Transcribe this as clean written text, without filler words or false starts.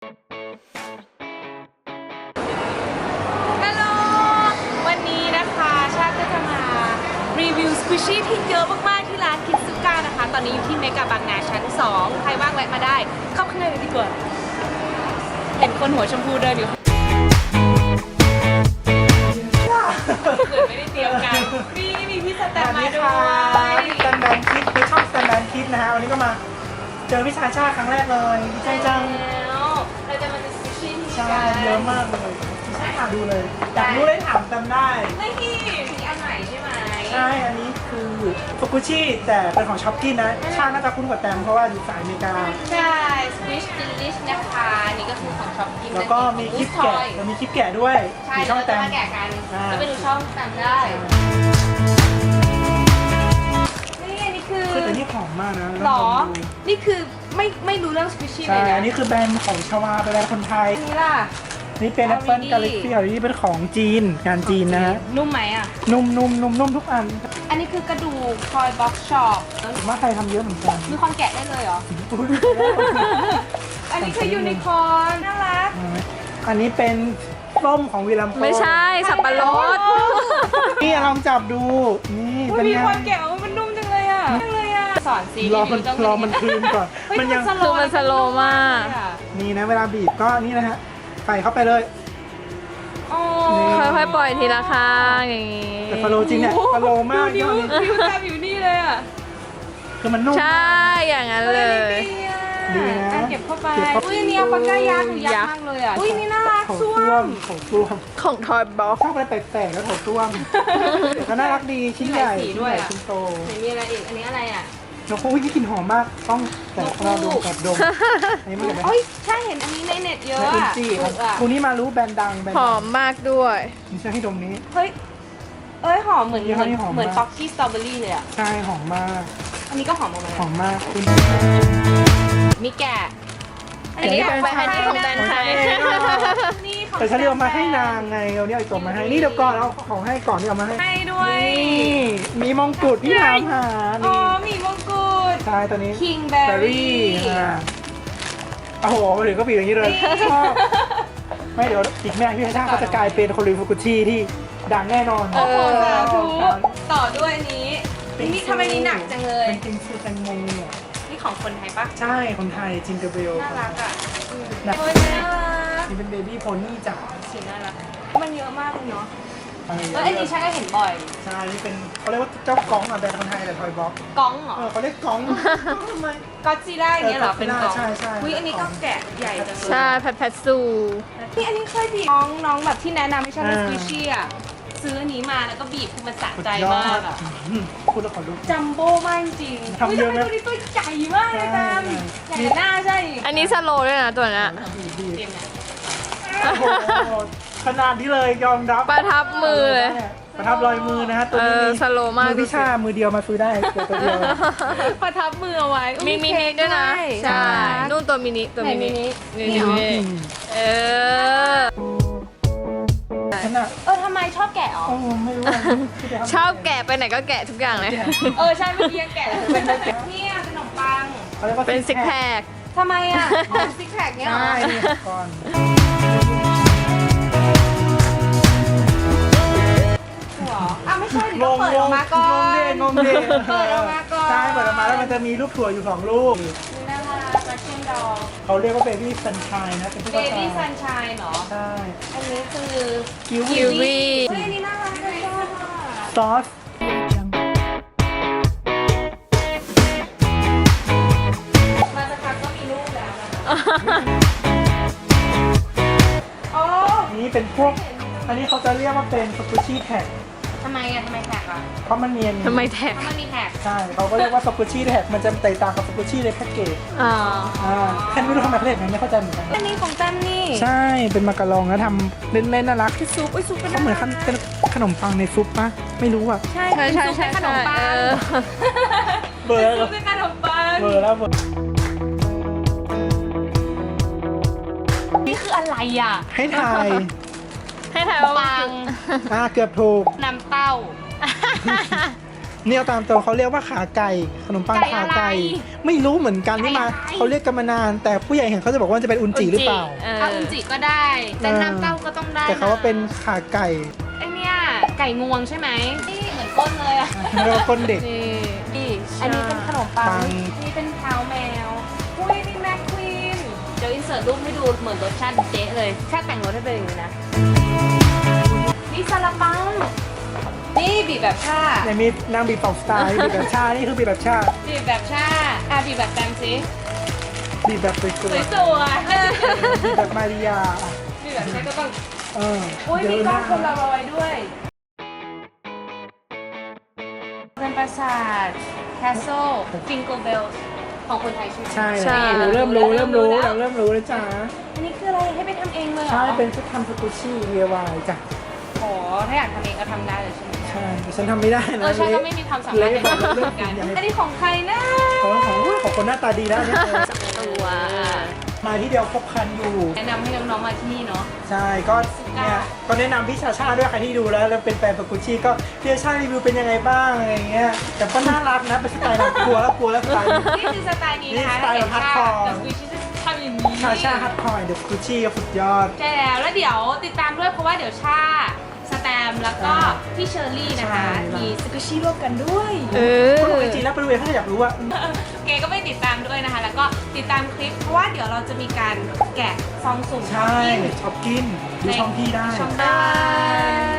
ฮัลโหลวันนี้นะคะชาก็จะมารีวิวสควิชชี่ที่เยอะมากๆที่ร้านคิดซูก้านะคะตอนนี้อยู่ที่เมกะบางนาชั้น 2ใครว่างแวะมาได้เข้าข้างในเลยดีกว่าเห็นคนหัวชมพูเดินอยู่เกิดไม่ได้เตรียมกันนี่มีพี่สแตมมาด้วย สแตมแมนคิดคือชอบสแตมแมนคิดนะฮะวันนี้ก็มาเจอวิชาครั้งแรกเลยดีใจจัง แล้วเราจะมาดูสควิชชี่ที่ ใช่เยอะมากเลยใช่ค่ะดูเลยอยากรู้เลยถามจำได้ ไม่ที่มีอันใหม่ใช่ไหม ใช่อันนี้คือฟุกุชิแต่เป็นของช็อปกี้นะชาน่าจะคุ้นกว่าแตมเพราะว่าอยู่สายอเมริกา ใช่สควิชดิลิชนะคะนี่ก็คือของช็อปกิ้ง แล้วก็มีคลิปแกะแล้วมีคลิปแกะด้วย ใช่ มีช่อง เรา แต จะ ม มาแกะกันแล้วไปดูช่องแตมได้นี่อันนี้คือ คือแต่นี่หอมมากนะ หรอ ลองดู นี่คือไม่รู้เรื่องสควิชชี่เล ใช่ ยนะ อันนี้คือแบรนด์ของชวาเป็นแบรนด์คนไทย อันนี้ล่ะ นี่เป็นแอปเปิล Already กาแล็กซี่นี่เป็นของจีนงานจีนนะฮะ นุ่มไหมอ่ะ นุ่มทุกอัน อันนี้คือกระดูกทอยบ็อกช็อป ผมว่าใครทำเยอะเหมือนกัน มีความแกะได้เลยเหรอ อันนี้คือยูนิคอร์นน่ารัก อันนี้เป็นส้มของวีลัมโพ ไม่ใช่สับปะรด นี่ลองจับดูนี่ อุ๊ เป็ ย น มี ไง ความแกะมันนุ่มจังเลยอ่ะจังเลยอ่ะสอนซี รอมันคืนก่อน เฮ้ย มันยัง คือมันสโลว์มาก นี่นะเวลาบีบก็นี่นะฮะใส่เข้าไปเลย อ๋อ ค่อยๆปล่อยทีละข้างอย่างงี้ แต่ฟาโลจริงเนี่ยฟาโลมาก นิ้ ยว อดนี้ นิ้วแทบอยู่นี่เลยอ่ะ คือมันนุ่ม ใช่ อย่างนั้นเลย ดีนะ เก็บเข้าไป เก็บเข้าไป อุ้ยอันนี้เอาปากกายักษ์หนูยักษ์มากเลยอ่ะอุ้ยนี่น่ารัก ของ ส้ว ต้ว ม มของต้วม ของทอยบ็อก ชอบอะไรแปลกๆแล้วของต้วมแต่ก็น่ารักดีชิ้นใหญ่ชิ้นใหญ่ชิ้นโต ไหนมีอะไรอีกอันนี้อะไรอ่ะ แล้วก็นี่กลิ่นหอมมากต้องแต่เราดมกับดมอันนี้มันจะเป็น โอ้ยใช่เห็นอันนี้ในเน็ตเยอะ เน อ่ะ จีค ถู รับ กอ่ะ คุณนี่มารู้แบรนด์ดังแบรนด์ ห ดั อง มมากด้วย นี่ใช่ให้ดมนี้ เฮ้ยเอ้ยหอมเหมือน ยี่ห้อนี้หอมมาก เหมือนฟ็อกกี้สตรอเบอรี่เลยอ่ะ ใช่หอมมาก อันนี้ก็หอมหมดเลย หอมมากคุณ มีแกะ อันนี้ของแบรนด์ของแบรนด์ไทย นี่ของ แต่ฉันเรียกมาให้นางไงเอาเนี่ยไอ้ตัวมาให้นี่เดี๋ยวก่อนเอาของให้ก่อนนี่เอามาให้ ให้ด้วย นี่มีมงกุฎที่ถามหา อ๋อ นี่ มีมงกุฎ ใช่ตัวนี้ King เบอ Berry รี่โอ้โหมาถึงก็ปีอย่างนี้เลยชอบไม่เดี๋ยวอีกแม่พี่ชาเขาจะกลายเป็นคนรีฟูกุชิที่ดังแน่นอน โอ้โหสาธุ เออ ต่อด้วยอันนี้นี่ทำไมนี้หนักจังเลย เป็นจิงซูแตงโม นี่ของคนไทยปะ ใช่คนไทยจิงเกอร์เบล น่ารักอ่ะ นะ โอ้ยน่ารัก นี่เป็นเบบี้โพนี่จ๋า สีน่ารักมันเยอะมากเลยเนาะ อะไร แล้วอันนี้ฉันก็เห็นบ่อย ใช่นี่เป็นเขาเรียกว่าเจ้ากองอ่ะแบรนด์คนไทยแต่ทอยบ็อก ก้องเหรอ เขาเรียกกองทำไม ก็จีได้อย่างเงี้ยเหรอ เป็นกล่อง ใช่ใช่ อุ้ยอันนี้ก็แกะใหญ่จังเลย ใช่แพทแพทซู นี่อันนี้เคยบีบน้องแบบที่แนะนำให้ฉันเป็นสควิชชี่อ่ะซื้ออันนี้มาแล้วก็บีบคือมันสะใจมากอ่ะ พูดแล้วขอลุก จัมโบ้มากจริง ทำเยอะไหม ตัวนี้ตัวใหญ่มากเลยตามใหญ่กว่าหน้าใช่ อันนี้สโลว์ด้วยนะตัวนี้ ดี เตรียมนะ โอ้โหขนาดนี้เลยยอมรับ ประทับมือเลย ประทับรอยมือนะฮะตัวนี้ สโลว์มาก มือพิชามือเดียวมาซื้อได้ตัวเดียว ประทับมือเอาไว้ มีมินิด้วยนะ ใช่ นู่นตัวมินิตัวมินิ ไหนมินิ นี่เออ ขนาด ทำไมชอบแกะอ๋อ โอ้ไม่รู้ ชอบแกะไปไหนก็แกะทุกอย่างเลย ใช่เมื่อกี้ยังแกะเลยนี่ขนมปัง เป็นซิกแพค ทำไมอ่ะซิกแพคเนี้ยเหร ใช่ อ นี่ก่อน หรอไม่ใช่เดี๋ยวต้องเปิดออกมาก่อน งงเด้ เปิดออกมาก่อน ใช่เปิดออกมาแล้วมันจะมีรูปถั่วอยู่2ลูก นี่นะคะรัสเชียนดอล เขาเรียกว่าเบบี้ซันชายนะเป็นตุ๊ก เบ ตา บี้ซันชายเหรอ ใช่ อันนี้คือ คิว คิววี เฮ้ยอันนี้น่ารักเลยชอบอ่ะ ซอส มาสักพักก็มีลูกแล้วนะคะโอ้ นี่เป็นพวกอันนี้เขาจะเรียกว่าเป็นสกุชี่แท็ก ทำไมอ่ะทำไมแท็กอ่ะ เพราะมันเนียน ทำไมแท็ก เพราะมันมีแท็ก ใช่เขาก็เรียกว่าสกุชี่แท็กมันจะแตกต่างกับสกุชี่ในแพ็กเกจ อ๋อ แค่ไม่รู้ทำไมเขาเรียกอย่างนี้ไม่เข้าใจเหมือนกัน อันนี้ของแต้มนี่ ใช่เป็นมาการองแล้วทำเล่นๆน่ารัก ซุปไอ้ซุปเป็น ก็เหมือนเป็นขนมปังในซุปปะไม่รู้อ่ะ ใช่ ใช่ใช่ใช่ ขนมปัง เบอร์ ซุปเป็นขนมปัง เบอร์แล้วเบอร์ นี่คืออะไรอ่ะ ให้ทาย ให้ถ่ายว่า ปัง เกือบถูก น้ำเต้า นี่เอาตามตัวเขาเรียกว่าขาไก่ขนมปัง ไก่ ขา อะไร ไก่ไม่รู้เหมือนกันนี่มา ไก่อะไร เขาเรียกกันมานาน แต่ผู้ใหญ่เห็นเขาจะบอกว่ามันจะเป็นอุนจิหรือเปล่า เอาอุนจิก็ได้แต่น้ำเต้าก็ต้องได้ แต่เขาว่าเป็นขาไก่ ไอเนี่ยไก่งวงใช่ไหมนี่เหมือนก้นเลยอะ เรียกว่าก้นเด็ก นี่ อันนี้เป็นขนมปั ปั ง ง นี่เป็นเท้าแมวอุ้ยนี่แม็กควีนเดี๋ยวอินเสิร์ตรูปให้ดูเหมือนรสชาติเจ๊เลยแค่แต่งรสให้เป็นอย่างนี้นะนี่ซาลาเปานี่บีบแบบชา ในมีนางบีบเป่าสไตล์บีบแบบชา นี่คือบีบแบบชา บีบแบบชาบีบแบบแตงซิ บีบแบบสวย สวย ๆบีบแบบมาริยา ๆบีบแบบชาก็ต้อง เออ อุ้ยมีกล้องคนเราเอาไว้ด้วย เป็นปราสาทแคสเซิลฟิงเกิลเบลของคนไทยใช่ไหม ใช่ ใช่ เราเริ่มรู้เราเริ่มรู้แล้วจ้า อันนี้คืออะไรให้ไปทำเองเลยเหรอ ใช่เป็นชุดทำสกุชี่ DIY จ้ะ โอ้ถ้าอยากทำเองก็ทำได้เลยใช่ไหม ใช่แต่ฉันทำไม่ได้นะ ใช่ก็ไม่มีความสามารถในการทำเหมือนกันอันนี้ของใครนะ ของคนหน้าตาดีแล้วเนี่ย ตัว มาที่เดียวครบครันอยู่ แนะนำให้น้องๆมาที่นี่เนาะ ใช่ก็เนี่ยก็แนะนำพี่ชาชาด้วยใครที่ดูแล้วเป็นแฟนสกุชี่ก็พี่ชาชารีวิวเป็นยังไงบ้างอะไรเงี้ยแต่ก็น่ารักนะเป็นสไตล์แบบกลัวแล้วสไตล์ นี่คือสไตล์นี้นะคะ นี่สไตล์แบบ hardcore กับสวิชชี่จะทำอย่างนี้ ชาชาฮัตทอยเดอะสกุชี่ก็สุดยอด ใช่แล้วเดี๋ยวติดตามด้วยเพราะว่าเดี๋ยวชาสแตมแล้วก็พี่เชอร์รี่นะคะ ใช่ มีสกุชชี่ร่วมกันด้วย คนดูจริงๆแล้วไปดูเองถ้าอยากรู้ว่า เกก็ไปติดตามด้วยนะคะ แล้วก็ติดตามคลิปเพราะว่าเดี๋ยวเราจะมีการแกะซองสุ่ม ใช่ กิน ช็อปกินดูช่องพี่ได้ ช่องได้